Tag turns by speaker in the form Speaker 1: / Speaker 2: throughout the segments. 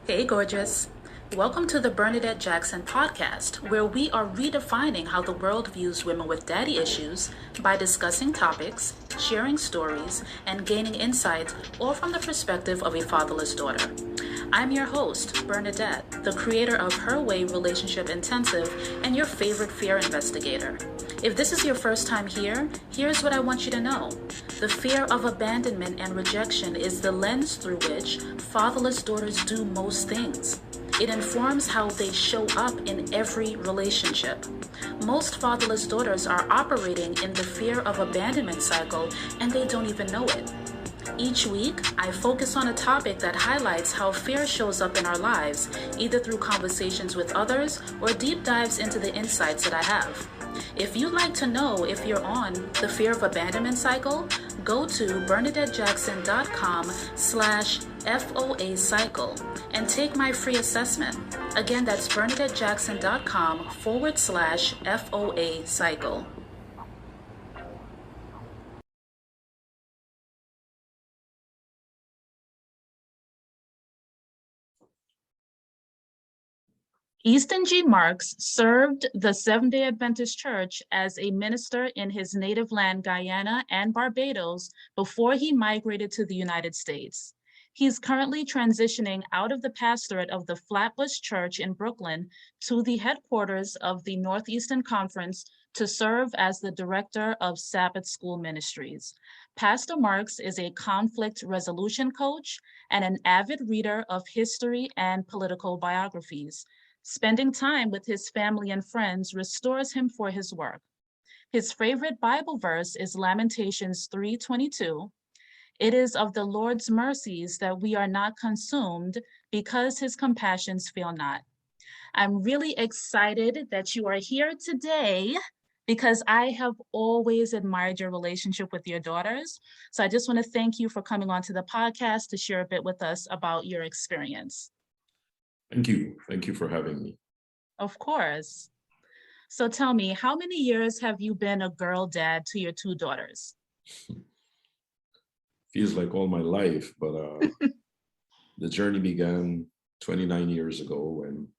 Speaker 1: Hey, gorgeous. Welcome to the Bernadette Jackson Podcast, where we are redefining how the world views women with daddy issues by discussing topics, sharing stories, and gaining insights, all from the perspective of a fatherless daughter. I'm your host, Bernadette, the creator of Her Way Relationship Intensive and your favorite fear investigator. If this is your first time here, here's what I want you to know. The fear of abandonment and rejection is the lens through which fatherless daughters do most things. It informs how they show up in every relationship. Most fatherless daughters are operating in the fear of abandonment cycle, and they don't even know it. Each week, I focus on a topic that highlights how fear shows up in our lives, either through conversations with others or deep dives into the insights that I have. If you'd like to know if you're on the fear of abandonment cycle, go to BernadetteJackson.com/FOA cycle and take my free assessment. Again, that's BernadetteJackson.com/FOA cycle. Easton G. Marks served the Seventh-day Adventist Church as a minister in his native land, Guyana and Barbados, before he migrated to the United States. He's currently transitioning out of the pastorate of the Flatbush Church in Brooklyn to the headquarters of the Northeastern Conference to serve as the director of Sabbath School Ministries. Pastor Marks is a conflict resolution coach and an avid reader of history and political biographies. Spending time with his family and friends restores him for his work. His favorite Bible verse is Lamentations 3:22. It is of the Lord's mercies that we are not consumed, because his compassions fail not. I'm really excited that you are here today because I have always admired your relationship with your daughters. So I just want to thank you for coming onto the podcast to share a bit with us about your experience.
Speaker 2: Thank you. Thank you for having me.
Speaker 1: Of course. So tell me, how many years have you been a girl dad to your two daughters?
Speaker 2: Feels like all my life, but the journey began 29 years ago when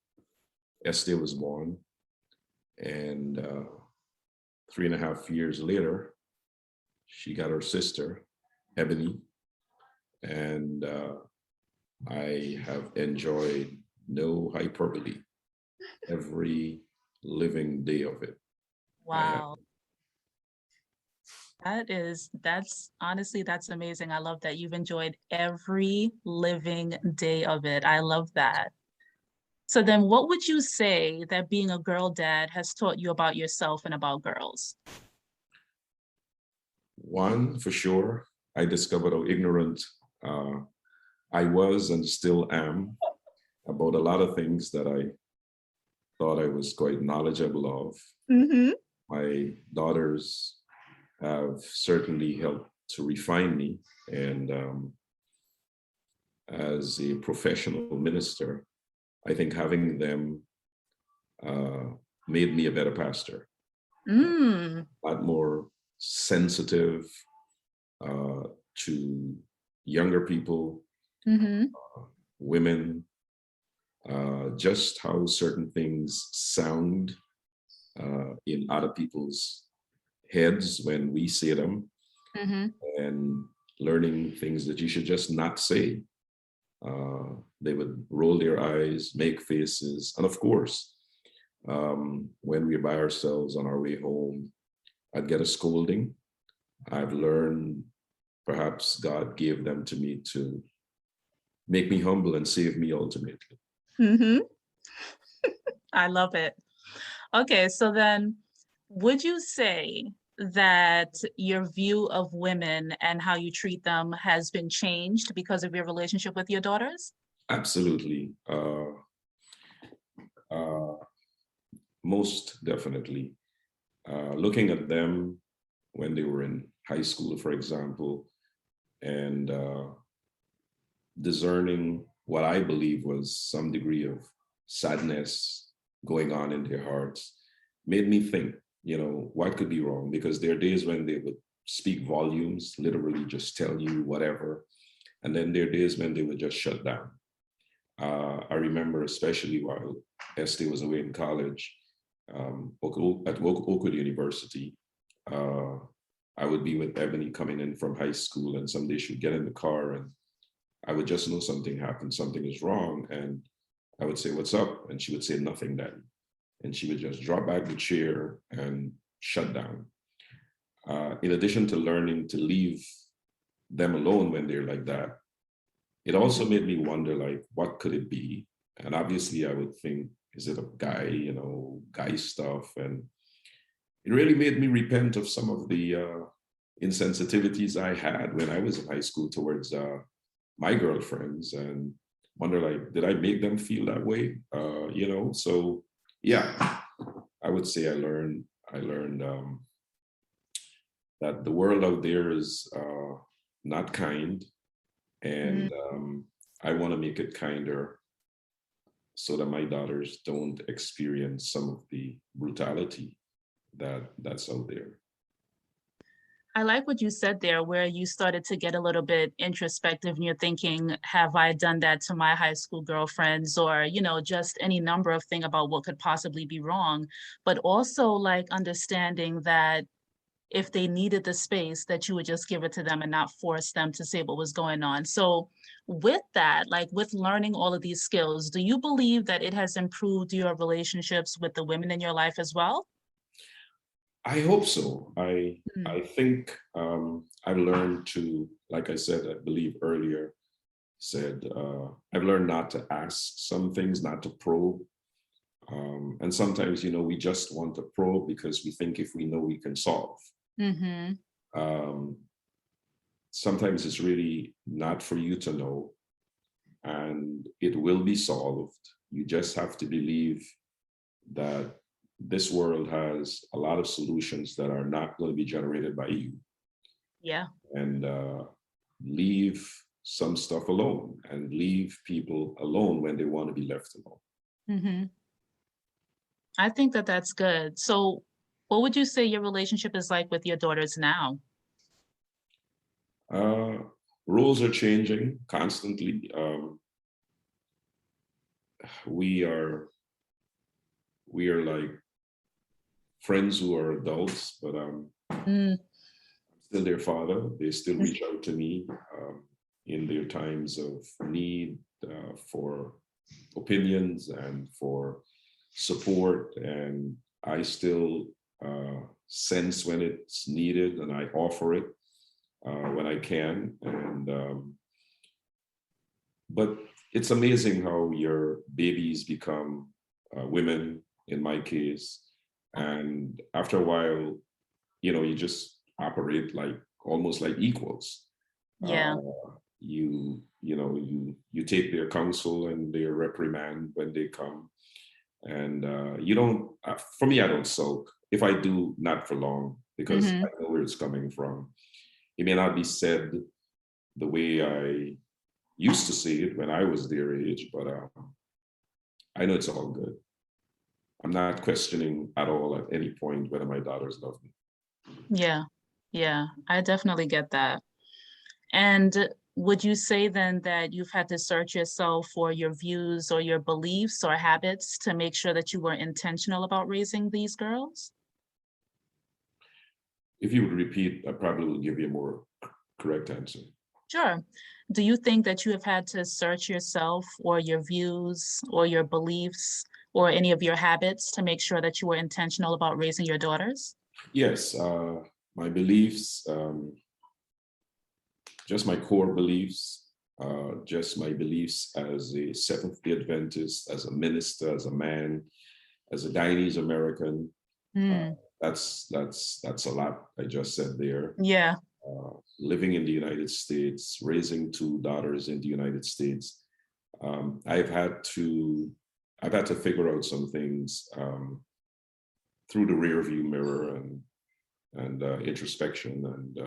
Speaker 2: Esther was born. And 3.5 years later, she got her sister, Ebony. And I have enjoyed, no hyperbole, every living day of it.
Speaker 1: Wow. That's amazing. I love that you've enjoyed every living day of it. I love that. So then what would you say that being a girl dad has taught you about yourself and about girls?
Speaker 2: One, for sure, I discovered how ignorant I was and still am about a lot of things that I thought I was quite knowledgeable of.
Speaker 1: Mm-hmm.
Speaker 2: My daughters have certainly helped to refine me. And as a professional minister, I think having them made me a better pastor. A lot more sensitive to younger people, women, just how certain things sound in other people's heads when we say them, and learning things that you should just not say. They would roll their eyes, make faces, and of course, when we're by ourselves on our way home, I'd get a scolding. I've learned, perhaps God gave them to me to make me humble and save me ultimately.
Speaker 1: I love it. Okay, so then would you say that your view of women and how you treat them has been changed because of your relationship with your daughters?
Speaker 2: Absolutely. Most definitely. Looking at them when they were in high school, for example, and discerning what I believe was some degree of sadness going on in their hearts, made me think, what could be wrong? Because there are days when they would speak volumes, literally just tell you whatever. And then there are days when they would just shut down. I remember especially while Esther was away in college, at Oakwood University, I would be with Ebony coming in from high school, and someday she'd get in the car and I would just know something happened, something is wrong. And I would say, "What's up?" And she would say, "Nothing, Daddy." And she would just drop back the chair and shut down. In addition to learning to leave them alone when they're like that, it also made me wonder, like, what could it be? And obviously I would think, is it a guy, guy stuff? And it really made me repent of some of the insensitivities I had when I was in high school towards my girlfriends, and wonder, like, did I make them feel that way? So yeah, I would say I learned that the world out there is not kind, and I want to make it kinder so that my daughters don't experience some of the brutality that's out there.
Speaker 1: I like what you said there, where you started to get a little bit introspective and you're thinking, have I done that to my high school girlfriends, or, just any number of things about what could possibly be wrong, but also like understanding that if they needed the space, that you would just give it to them and not force them to say what was going on. So with that, like with learning all of these skills, do you believe that it has improved your relationships with the women in your life as well?
Speaker 2: I hope so. I think I've learned to, like I said, I believe earlier, I've learned not to ask some things, not to probe. And sometimes, we just want to probe because we think if we know, we can solve. Sometimes it's really not for you to know, and it will be solved. You just have to believe that this world has a lot of solutions that are not going to be generated by you.
Speaker 1: Yeah.
Speaker 2: And leave some stuff alone, and leave people alone when they want to be left alone.
Speaker 1: I think that that's good. So what would you say your relationship is like with your daughters now?
Speaker 2: Rules are changing constantly. We are like friends who are adults, but I'm still their father. They still reach out to me in their times of need for opinions and for support, and I still sense when it's needed, and I offer it when I can. And but it's amazing how your babies become women, in my case, and after a while, you just operate like almost like equals.
Speaker 1: Yeah.
Speaker 2: You take their counsel and their reprimand when they come, and you don't. For me, I don't sulk. If I do, not for long, because I know where it's coming from. It may not be said the way I used to say it when I was their age, but I know it's all good. I'm not questioning at all at any point whether my daughters love me.
Speaker 1: Yeah, I definitely get that. And would you say then that you've had to search yourself for your views or your beliefs or habits to make sure that you were intentional about raising these girls?
Speaker 2: If you would repeat, I probably will give you a more correct answer.
Speaker 1: Sure. Do you think that you have had to search yourself or your views or your beliefs or any of your habits to make sure that you were intentional about raising your daughters?
Speaker 2: Yes, my beliefs, just my core beliefs, just my beliefs as a Seventh-day Adventist, as a minister, as a man, as a Guyanese American. That's a lot I just said there.
Speaker 1: Yeah.
Speaker 2: Living in the United States, raising two daughters in the United States, I've had to figure out some things through the rearview mirror and introspection, and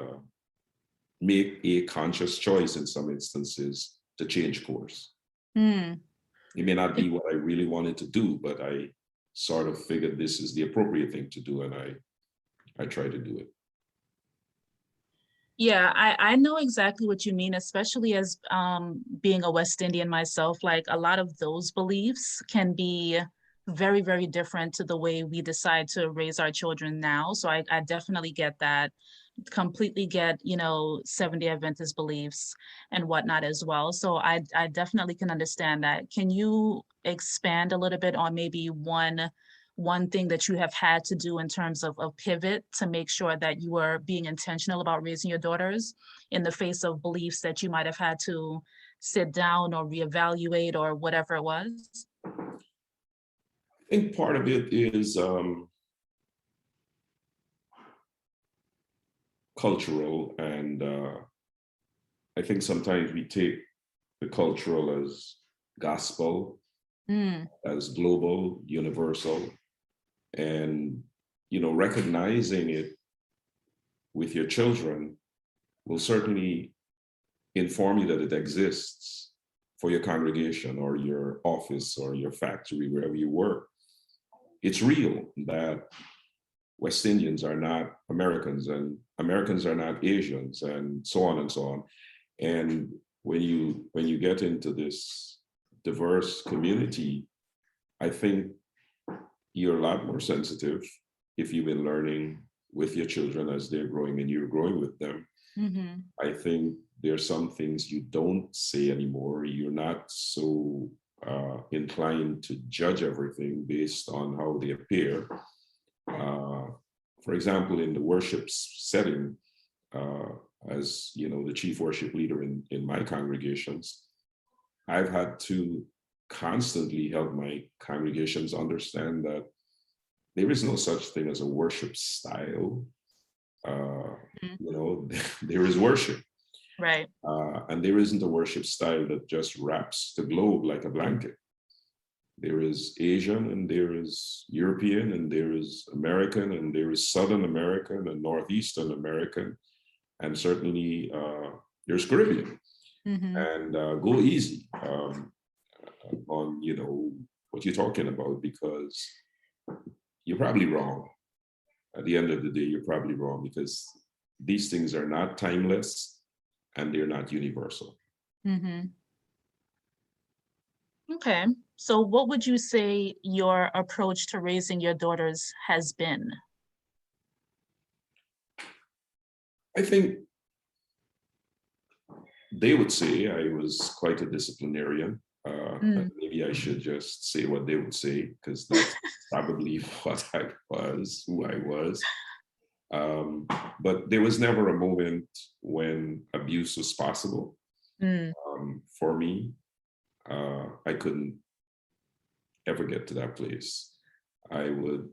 Speaker 2: make a conscious choice in some instances to change course. It may not be what I really wanted to do, but I sort of figured this is the appropriate thing to do, and I try to do it.
Speaker 1: Yeah, I know exactly what you mean, especially as being a West Indian myself. Like a lot of those beliefs can be very, very different to the way we decide to raise our children now. So I definitely get that, completely get, Seventh-day Adventist beliefs and whatnot as well. So I definitely can understand that. Can you expand a little bit on maybe one thing that you have had to do in terms of pivot to make sure that you are being intentional about raising your daughters in the face of beliefs that you might have had to sit down or reevaluate or whatever it was?
Speaker 2: I think part of it is cultural, and I think sometimes we take the cultural as gospel,
Speaker 1: Mm,
Speaker 2: as global, universal, and recognizing it with your children will certainly inform you that it exists for your congregation or your office or your factory, wherever you work. It's real that West Indians are not Americans and Americans are not Asians, and so on and so on. And when you get into this diverse community, I think you're a lot more sensitive if you've been learning with your children as they're growing and you're growing with them.
Speaker 1: mm-hmm.
Speaker 2: I think there are some things you don't say anymore. You're not so inclined to judge everything based on how they appear. Uh, for example, in the worship setting, as the chief worship leader in my congregations, I've had to constantly help my congregations understand that there is no such thing as a worship style. There is worship.
Speaker 1: Right.
Speaker 2: And there isn't a worship style that just wraps the globe like a blanket. There is Asian, and there is European, and there is American, and there is Southern American and Northeastern American, and certainly there's Caribbean.
Speaker 1: Mm-hmm.
Speaker 2: And go easy on what you're talking about, because you're probably wrong. At the end of the day, you're probably wrong, because these things are not timeless and they're not universal.
Speaker 1: Mm-hmm. Okay. So what would you say your approach to raising your daughters has been?
Speaker 2: I think they would say I was quite a disciplinarian. And maybe I should just say what they would say, because that's probably what I was, who I was. But there was never a moment when abuse was possible. For me, I couldn't ever get to that place. I would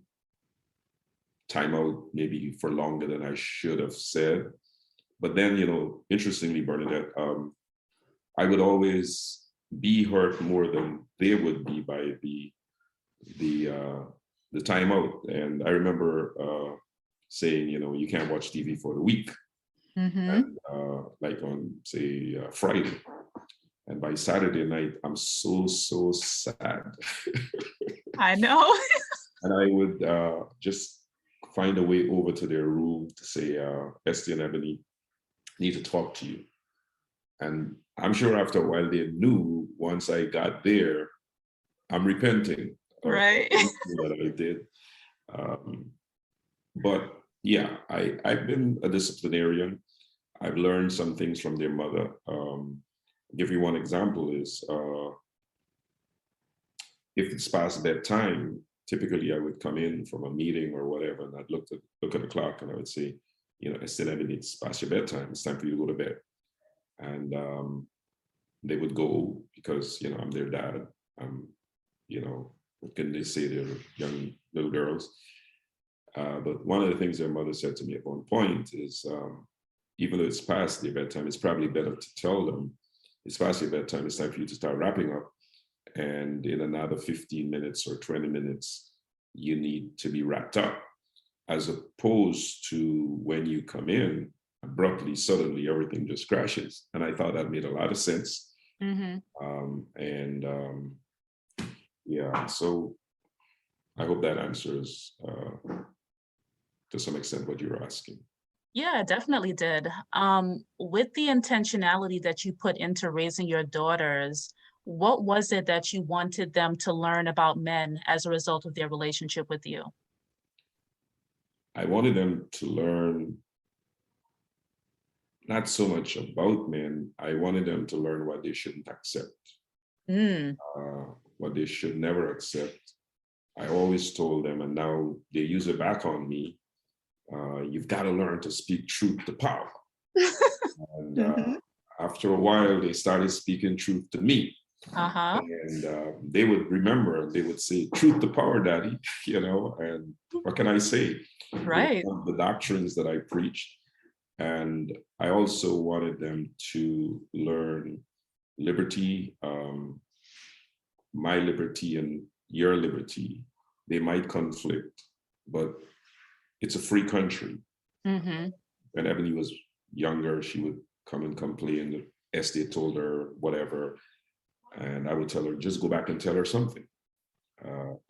Speaker 2: time out maybe for longer than I should have said. But then, interestingly, Bernadette, I would always be hurt more than they would be by the timeout. And I remember saying, you can't watch TV for the week, and like on say Friday, and by Saturday night, I'm so sad.
Speaker 1: I know.
Speaker 2: And I would just find a way over to their room to say, Esty and Ebony, need to talk to you. And I'm sure after a while they knew once I got there, I'm repenting
Speaker 1: Right.
Speaker 2: that I did. But yeah, I've been a disciplinarian. I've learned some things from their mother. I'll give you one example is if it's past bedtime, typically I would come in from a meeting or whatever, and I'd look at the clock and I would say, Esther, it's past your bedtime. It's time for you to go to bed. And they would go because, I'm their dad. What can they say? They're young little girls. But one of the things their mother said to me at one point is, even though it's past their bedtime, it's probably better to tell them it's past your bedtime. It's time for you to start wrapping up. And in another 15 minutes or 20 minutes, you need to be wrapped up, as opposed to when you come in, abruptly, suddenly, everything just crashes. And I thought that made a lot of sense. Yeah, so I hope that answers to some extent what you're asking.
Speaker 1: Yeah, it definitely did. With the intentionality that you put into raising your daughters, what was it that you wanted them to learn about men as a result of their relationship with you?
Speaker 2: I wanted them to learn not so much about men. I wanted them to learn what they shouldn't accept,
Speaker 1: Mm,
Speaker 2: what they should never accept. I always told them, and now they use it back on me. You've got to learn to speak truth to power. And
Speaker 1: hmm.
Speaker 2: after a while, they started speaking truth to me.
Speaker 1: Uh-huh.
Speaker 2: And they would remember, they would say, truth to power, daddy, and what can I say? They would
Speaker 1: Right.
Speaker 2: love the doctrines that I preached. And I also wanted them to learn liberty, my liberty and your liberty. They might conflict, but it's a free country.
Speaker 1: Mm-hmm.
Speaker 2: When Ebony was younger, she would come and complain. The estate told her whatever, and I would tell her, just go back and tell her something.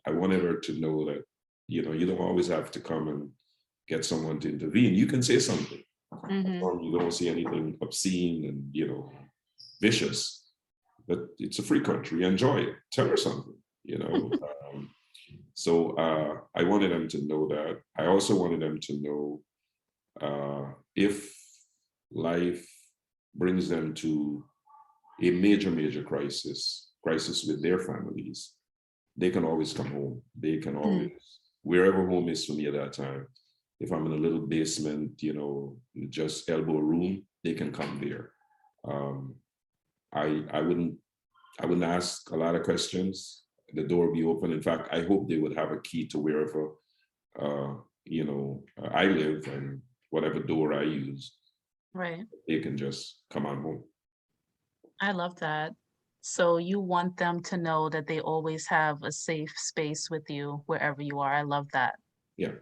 Speaker 2: I wanted her to know that, you don't always have to come and get someone to intervene. You can say something. As
Speaker 1: Mm-hmm.
Speaker 2: long as you don't say anything obscene and, vicious. But it's a free country. Enjoy it. Tell her something, you know. So I wanted them to know that. I also wanted them to know if life brings them to a major, major crisis with their families, they can always come home. They can always, wherever home is for me at that time. If I'm in a little basement, just elbow room, they can come there. Um, I wouldn't ask a lot of questions. The door will be open. In fact, I hope they would have a key to wherever I live, and whatever door I use,
Speaker 1: Right.
Speaker 2: they can just come on home.
Speaker 1: I love that. So you want them to know that they always have a safe space with you wherever you are. I love that.
Speaker 2: Yeah.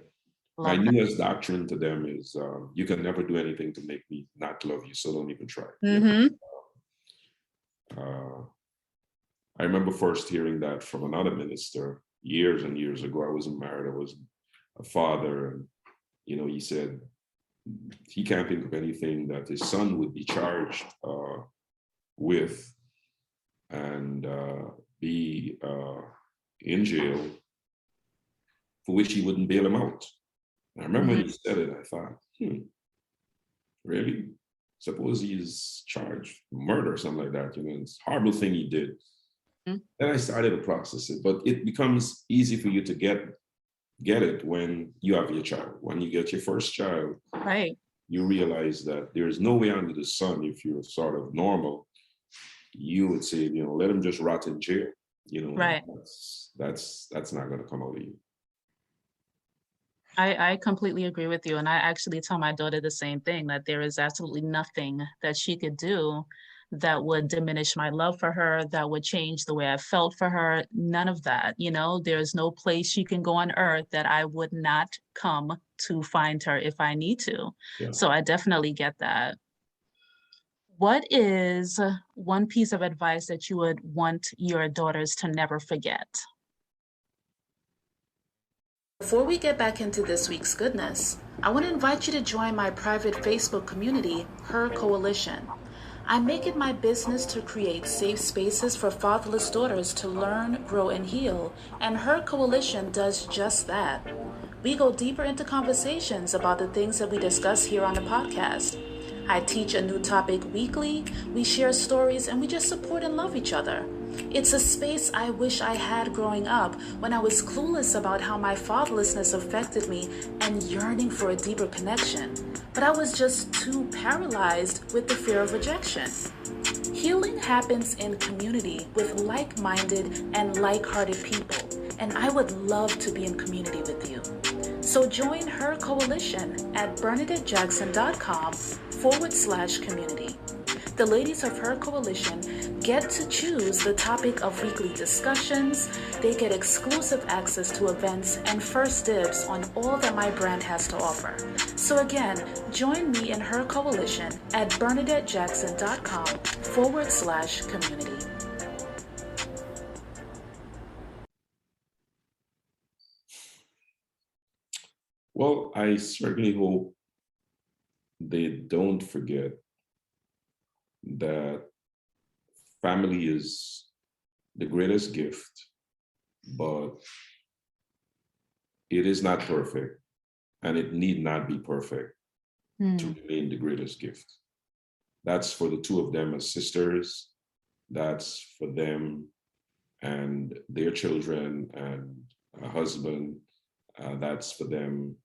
Speaker 2: My
Speaker 1: Love that.
Speaker 2: newest doctrine to them is you can never do anything to make me not love you, so don't even try.
Speaker 1: Mm-hmm.
Speaker 2: Uh, I remember first hearing that from another minister years and years ago. I wasn't married, I was a father, and he said he can't think of anything that his son would be charged with and be in jail for which he wouldn't bail him out. And I remember when he said it, I thought, really? Suppose he's charged murder or something like that. It's a horrible thing he did.
Speaker 1: Mm-hmm.
Speaker 2: Then I started to process it, but it becomes easy for you to get it when you have your child. When you get your first child,
Speaker 1: Right.
Speaker 2: you realize that there's no way under the sun, if you're sort of normal, you would say, let him just rot in jail.
Speaker 1: Right.
Speaker 2: That's not going to come out of you.
Speaker 1: I completely agree with you. And I actually tell my daughter the same thing, that there is absolutely nothing that she could do that would diminish my love for her, that would change the way I felt for her. None of that. There's no place she can go on earth that I would not come to find her if I need to.
Speaker 2: Yeah.
Speaker 1: So I definitely get that. What is one piece of advice that you would want your daughters to never forget? Before we get back into this week's goodness, I want to invite you to join my private Facebook community, H.E.R Coalition. I make it my business to create safe spaces for fatherless daughters to learn, grow, and heal, and H.E.R Coalition does just that. We go deeper into conversations about the things that we discuss here on the podcast. I teach a new topic weekly, we share stories, and we just support and love each other. It's a space I wish I had growing up when I was clueless about how my fatherlessness affected me and yearning for a deeper connection. But I was just too paralyzed with the fear of rejection. Healing happens in community with like-minded and like-hearted people, and I would love to be in community with you. So join H.E.R Coalition at BernadetteJackson.com/community. The ladies of H.E.R Coalition get to choose the topic of weekly discussions. They get exclusive access to events and first dibs on all that my brand has to offer. So again, join me in H.E.R Coalition at BernadetteJackson.com/community.
Speaker 2: Well, I certainly hope they don't forget that family is the greatest gift, but it is not perfect, and it need not be perfect to remain the greatest gift. That's for the two of them as sisters. That's for them and their children and a husband. That's for them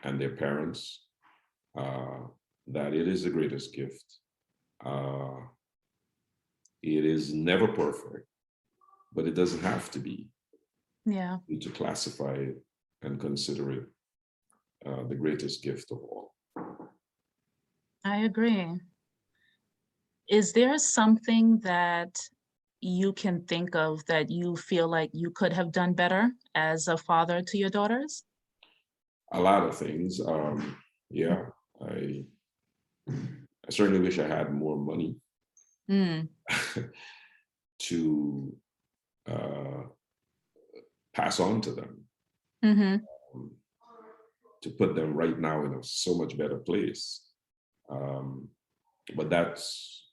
Speaker 2: and their parents. That it is the greatest gift. It is never perfect, but it doesn't have to be.
Speaker 1: Yeah.
Speaker 2: You need to classify it and consider it the greatest gift of all.
Speaker 1: I agree. Is there something that you can think of that you feel like you could have done better as a father to your daughters?
Speaker 2: A lot of things. Yeah, I certainly wish I had more money to pass on to them, to put them right now in a so much better place. But that's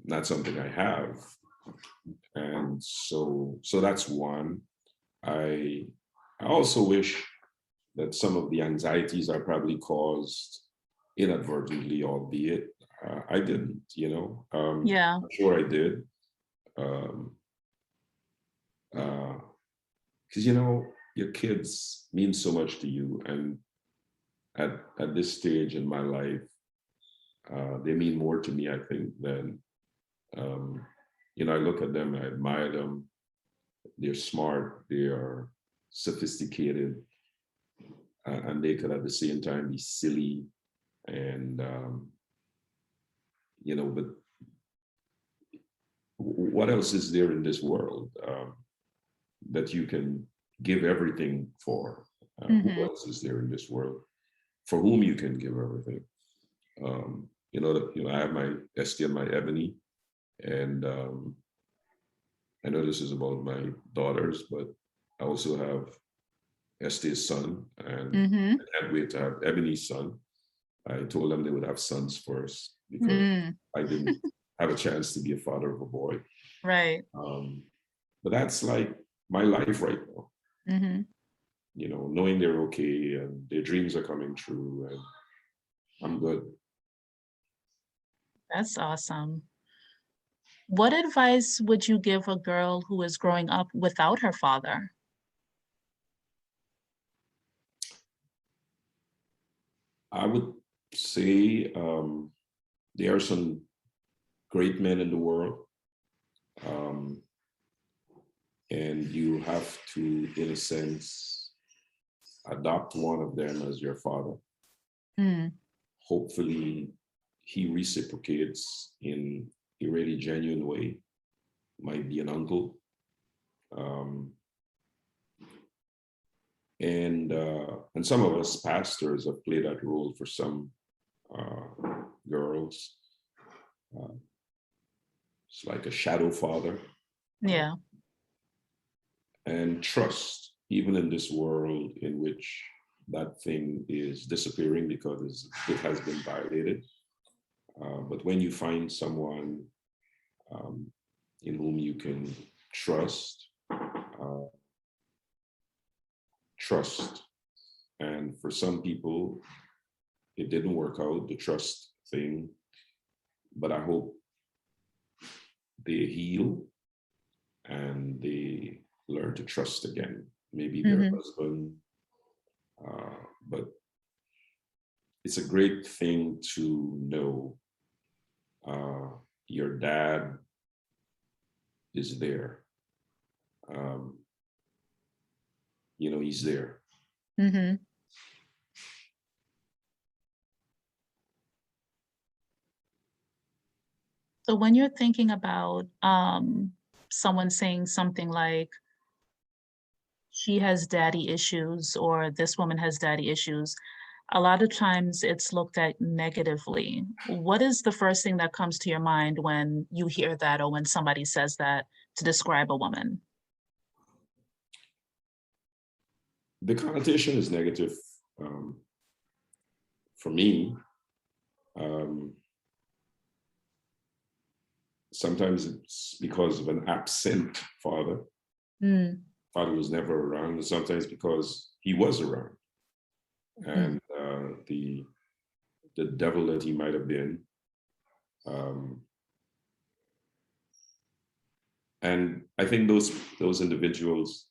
Speaker 2: not something I have. And so that's one. I also wish that some of the anxieties I probably caused inadvertently, albeit I didn't,
Speaker 1: Yeah.
Speaker 2: I'm sure I did. Because your kids mean so much to you, and at this stage in my life, they mean more to me, I think, than I look at them, I admire them. They're smart, they are sophisticated, and they could at the same time be silly. And but what else is there in this world that you can give everything for? Who else is there in this world for whom you can give everything? I have my Esty and my Ebony, and I know this is about my daughters, but I also have Esty's son, and I can't wait to have Ebony's son. I told them they would have sons first because I didn't have a chance to be a father of a boy.
Speaker 1: Right.
Speaker 2: But that's like my life right now. Knowing they're okay and their dreams are coming true, and I'm good.
Speaker 1: That's awesome. What advice would you give a girl who is growing up without her father?
Speaker 2: I would say there are some great men in the world, and you have to, in a sense, adopt one of them as your father. Hopefully, he reciprocates in a really genuine way. Might be an uncle. And some of us pastors have played that role for some girls. It's like a shadow father.
Speaker 1: Yeah.
Speaker 2: And trust, even in this world in which that thing is disappearing because it has been violated. But when you find someone in whom you can trust, and for some people, it didn't work out, the trust thing, but I hope they heal and they learn to trust again. Maybe their husband, but it's a great thing to know your dad is there. He's there.
Speaker 1: So when you're thinking about someone saying something like, she has daddy issues or this woman has daddy issues, a lot of times it's looked at negatively. What is the first thing that comes to your mind when you hear that or when somebody says that to describe a woman?
Speaker 2: The connotation is negative for me. Um, sometimes it's because of an absent father. Father was never around, and sometimes because he was around. And the devil that he might have been. And I think those individuals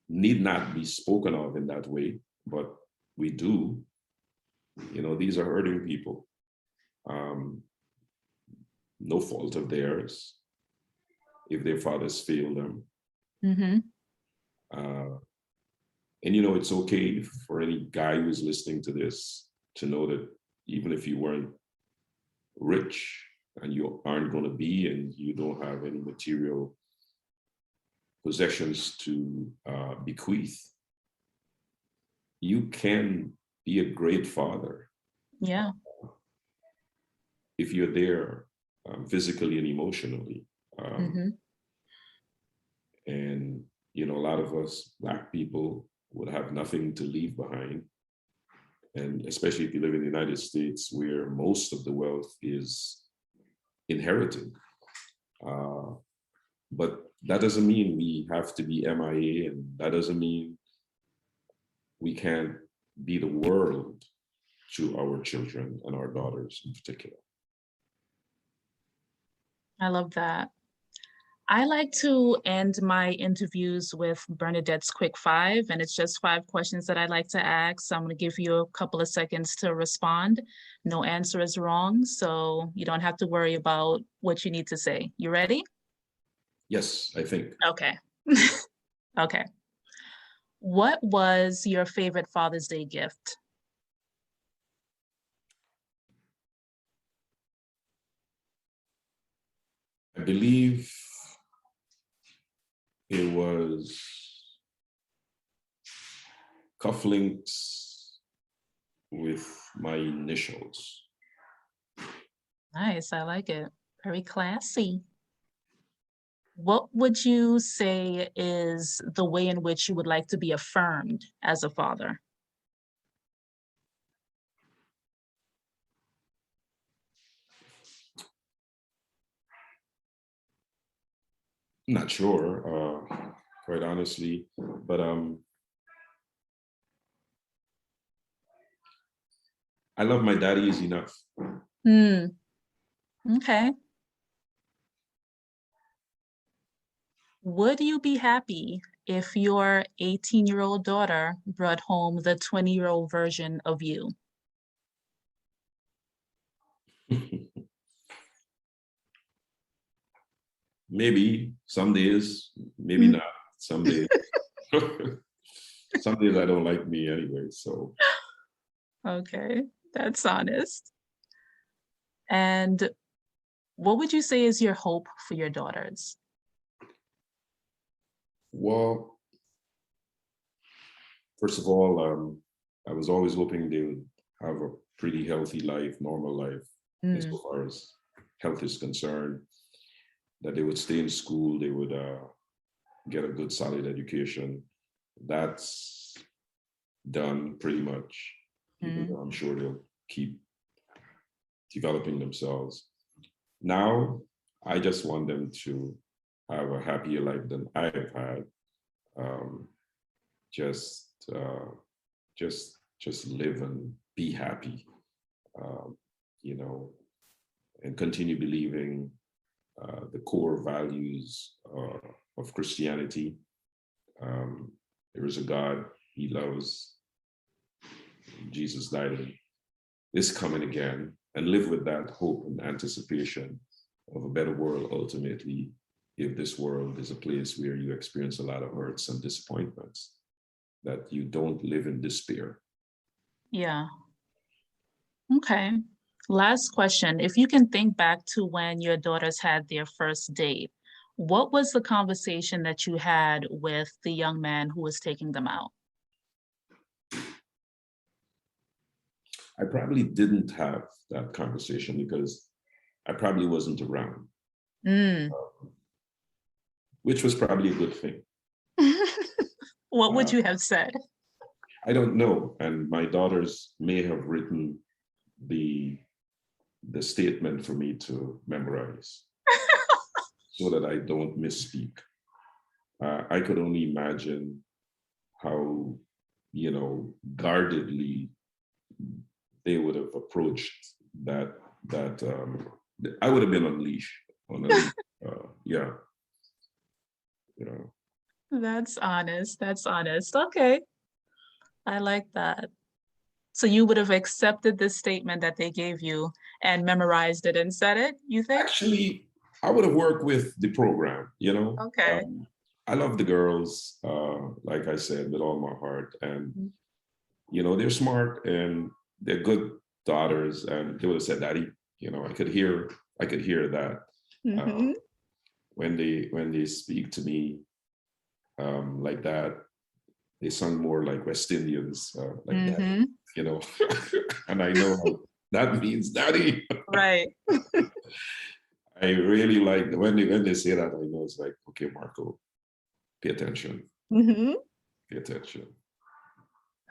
Speaker 2: need not be spoken of in that way, but we do. These are hurting people. No fault of theirs if their fathers fail them. And it's okay for any guy who's listening to this to know that even if you weren't rich and you aren't going to be, and you don't have any material possessions to bequeath, you can be a great father.
Speaker 1: Yeah.
Speaker 2: If you're there physically and emotionally. And, a lot of us Black people would have nothing to leave behind. And especially if you live in the United States, where most of the wealth is inherited. But that doesn't mean we have to be MIA, and that doesn't mean we can't be the world to our children and our daughters in particular.
Speaker 1: I love that. I like to end my interviews with Bernadette's Quick Five, and it's just 5 questions that I like to ask. So I'm going to give you a couple of seconds to respond. No answer is wrong, so you don't have to worry about what you need to say. You ready?
Speaker 2: Yes, I think.
Speaker 1: Okay. Okay. What was your favorite Father's Day gift?
Speaker 2: I believe it was cufflinks with my initials.
Speaker 1: Nice, I like it. Very classy. What would you say is the way in which you would like to be affirmed as a father?
Speaker 2: Not sure, quite honestly, but I love my daddy is enough.
Speaker 1: Okay. Would you be happy if your 18-year-old daughter brought home the 20-year-old version of you?
Speaker 2: Maybe some days, maybe not some days. Some days I don't like me anyway, so.
Speaker 1: Okay, that's honest. And what would you say is your hope for your daughters?
Speaker 2: Well, first of all, I was always hoping they would have a pretty healthy life, normal life, as far as health is concerned, that they would stay in school, they would get a good, solid education. That's done pretty much, even though I'm sure they'll keep developing themselves. Now, I just want them to have a happier life than I've had. Just live and be happy, and continue believing the core values of Christianity. There is a God, he loves, Jesus died and is coming again, and live with that hope and anticipation of a better world ultimately, if this world is a place where you experience a lot of hurts and disappointments, that you don't live in despair.
Speaker 1: Yeah. Okay. Last question. If you can think back to when your daughters had their first date, what was the conversation that you had with the young man who was taking them out?
Speaker 2: I probably didn't have that conversation because I probably wasn't around, which was probably a good thing.
Speaker 1: What would you have said?
Speaker 2: I don't know. And my daughters may have written the statement for me to memorize so that I don't misspeak. I could only imagine how, guardedly they would have approached that. I would have been unleashed. Yeah.
Speaker 1: That's honest. That's honest. Okay. I like that. So you would have accepted this statement that they gave you and memorized it and said it, you think?
Speaker 2: Actually, I would have worked with the program,
Speaker 1: Okay.
Speaker 2: I love the girls, like I said, with all my heart. And, they're smart and they're good daughters. And they would have said, Daddy, I could hear that.
Speaker 1: Mm-hmm.
Speaker 2: When they speak to me like that, they sound more like West Indians, like that, and I know how that means daddy.
Speaker 1: Right.
Speaker 2: I really like when they say that, I know it's like, okay, Marco, pay attention.
Speaker 1: Mm-hmm.
Speaker 2: Pay attention.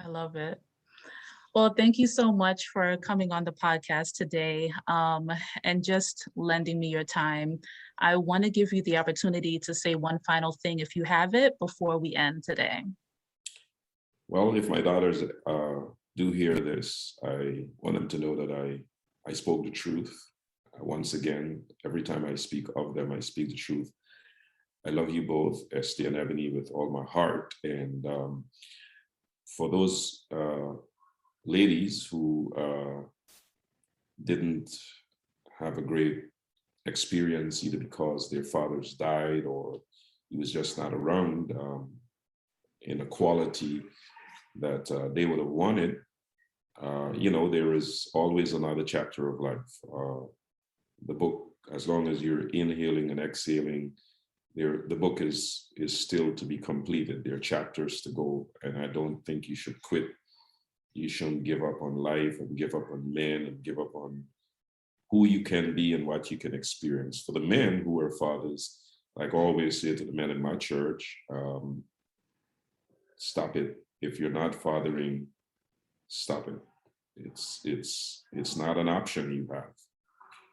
Speaker 1: I love it. Well, thank you so much for coming on the podcast today and just lending me your time. I want to give you the opportunity to say one final thing, if you have it, before we end today.
Speaker 2: Well, if my daughters do hear this, I want them to know that I spoke the truth. Once again, every time I speak of them, I speak the truth. I love you both, Esty and Ebony, with all my heart. And for those ladies who didn't have a great experience, either because their fathers died or he was just not around in a quality that they would have wanted, there is always another chapter of life. The book, as long as you're inhaling and exhaling, the book is still to be completed. There are chapters to go, and I don't think you should quit. You shouldn't give up on life and give up on men and give up on who you can be and what you can experience. For the men who are fathers, like I always say to the men in my church, stop it. If you're not fathering, stop it. It's not an option you have.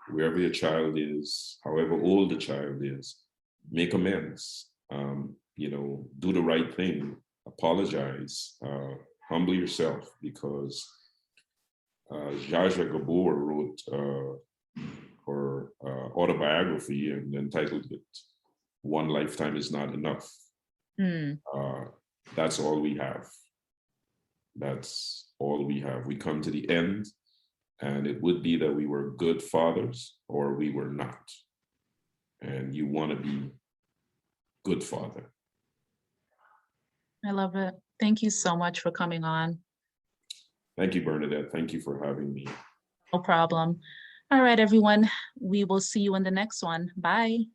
Speaker 2: Wherever your child is, however old the child is, make amends. Do the right thing. Apologize. Humble yourself, because Zsa Zsa Gabor wrote her autobiography and entitled it "One Lifetime Is Not Enough." That's all we have. That's all we have. We come to the end, and it would be that we were good fathers or we were not. And you want to be good father.
Speaker 1: I love it. Thank you so much for coming on.
Speaker 2: Thank you, Bernadette. Thank you for having me.
Speaker 1: No problem. All right, everyone. We will see you in the next one. Bye.